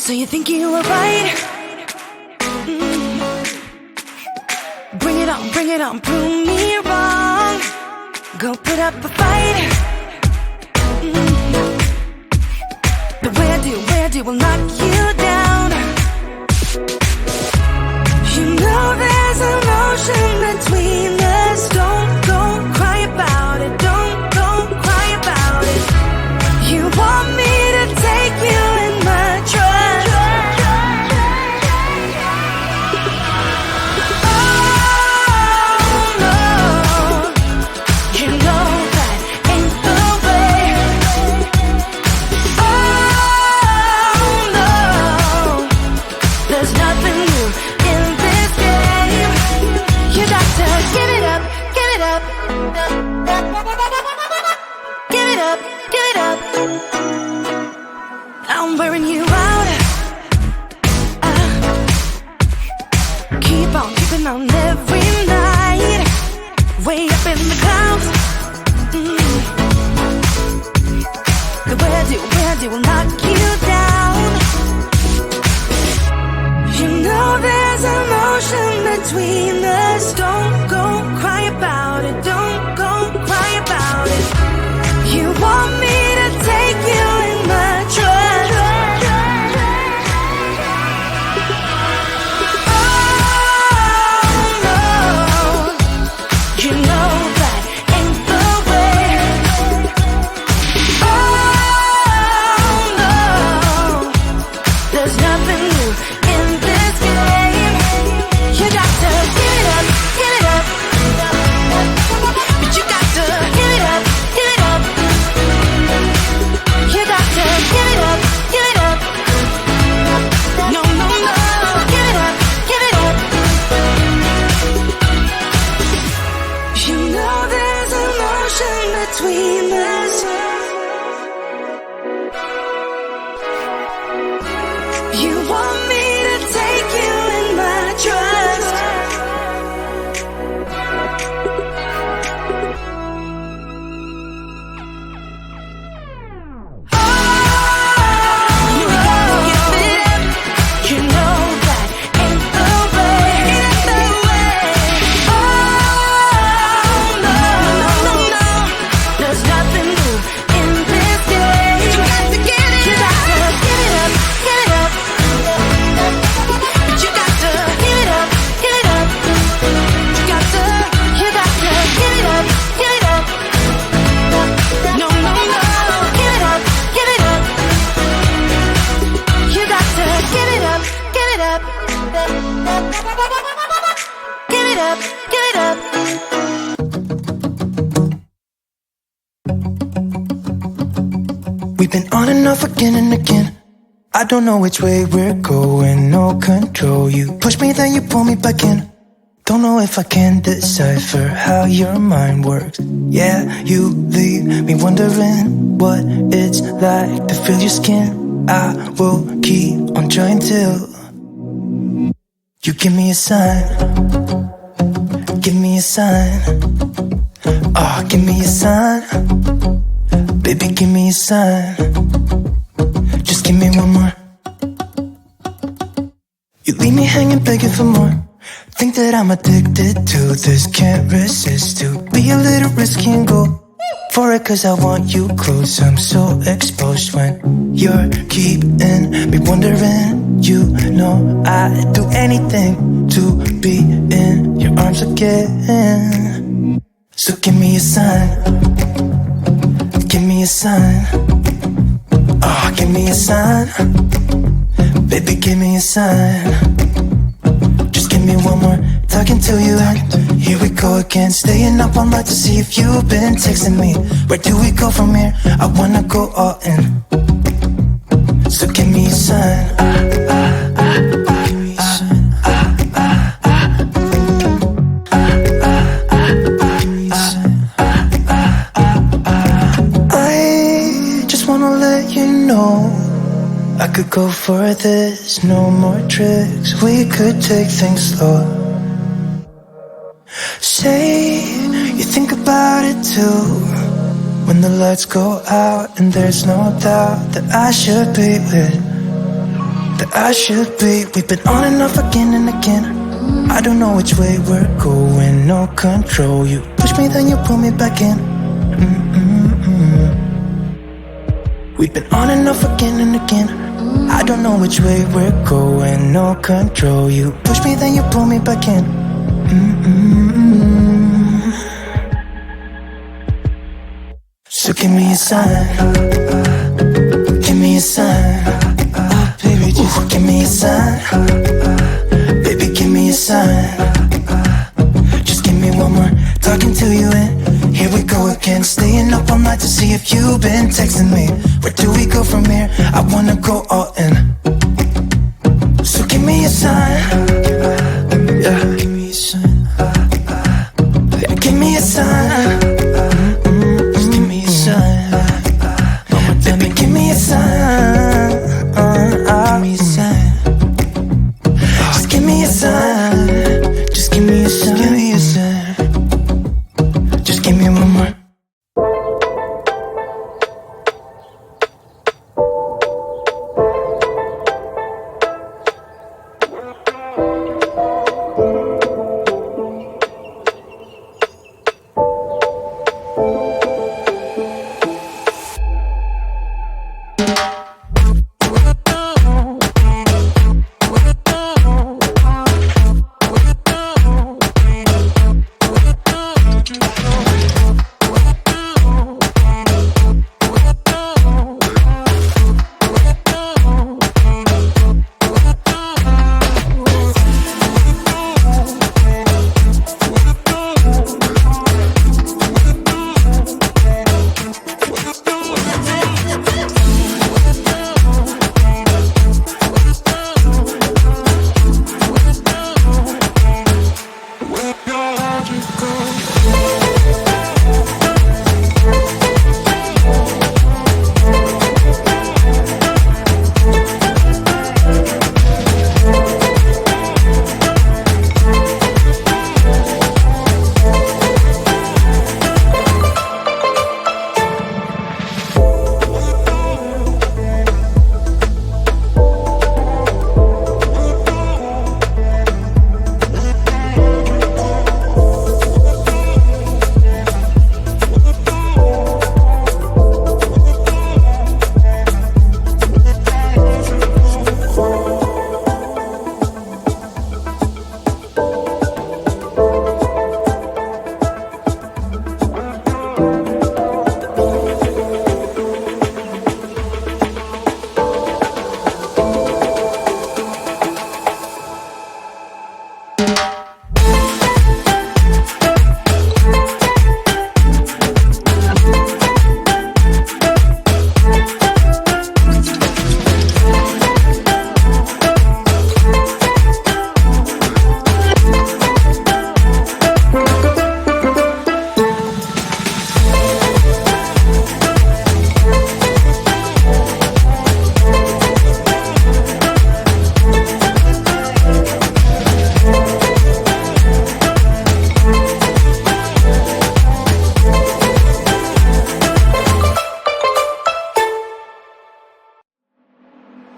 So you think you were right? Bring it on, prove me wrong. Go put up a fight. But where do will knock you down? You know there's an ocean between us. Don't go cry about it. Don't go cry about it. You want me to take you in my trust. Oh no, you know that ain't the way. Oh no, there's nothing new in this game. You got to give it up, give it up. Give it up, give it up. I'm wearing you out. Keep on keeping on every night. Way up in the clouds. The where do will knock you down. You know there's an ocean between us. Don't go cry about it. Don't go cry about it. You want me to take you in my trust. Oh no, you know that ain't the way. Oh no, there's nothing new in this game. You got to give it up, give it up. But you got to give it up, give it up. You got to give it up, give it up. No, no, no, give it up, give it up. You know there's an ocean between us. You want me to take you in my trust. We've been on and off again and again. I don't know which way we're going, no control. You push me, then you pull me back in. Don't know if I can decipher how your mind works. Yeah, you leave me wondering what it's like to feel your skin. I will keep on trying till you give me a sign. Give me a sign. Oh, give me a sign. Baby, give me a sign. Just give me one more. You leave me hanging, begging for more. Think that I'm addicted to this, can't resist to be a little risky and go for it, cause I want you close. I'm so exposed when you're keeping me wondering. You know I'd do anything to be in your arms again. So give me a sign. Give me a sign. Oh, give me a sign. Baby, give me a sign. Just give me one more talking to you. Here we go again, staying up all night to see if you've been texting me. Where do we go from here? I wanna go all in. So give me a sign. I could go for this, no more tricks. We could take things slow. Say you think about it too. When the lights go out and there's no doubt that I should be with that I should be. We've been on and off again and again. I don't know which way we're going, no control. You push me, then you pull me back in. We've been on and off again and again. I don't know which way we're going, no control. You push me, then you pull me back in. So give me a sign, give me a sign, baby, just give me a sign, baby, give me a sign. Just give me one more, talking to you and here we go again. Staying up all night to see if you've been texting me. Where do we go from here? I wanna go all in. So give me a sign, yeah, give me a sign, yeah, give me a sign. Baby, give me a sign. Give me a sign. Just give me a sign. Just give me a sign. Give me a sign. Just give me one more.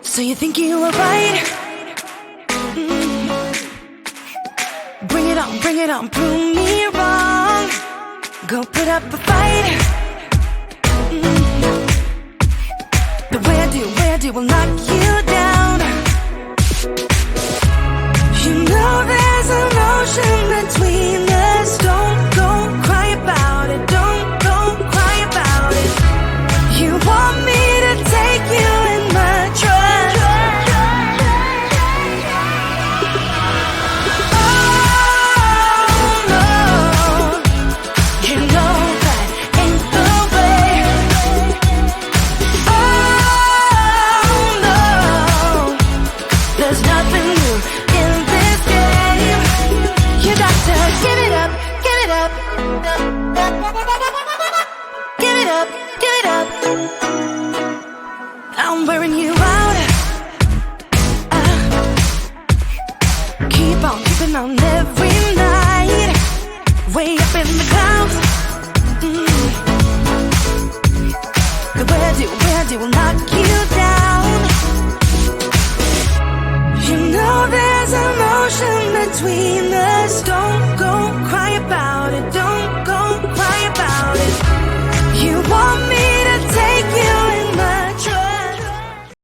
So you think you were right? Bring it on, prove me wrong. Go put up a fight. The where do will knock you down. You know there's an ocean between us. Don't go cry about it. Don't go cry about it. You want me to take you in my trust. I'm wearing you out. Keep on keeping on every night. Way up in the clouds. The where do will knock you down. between the stars.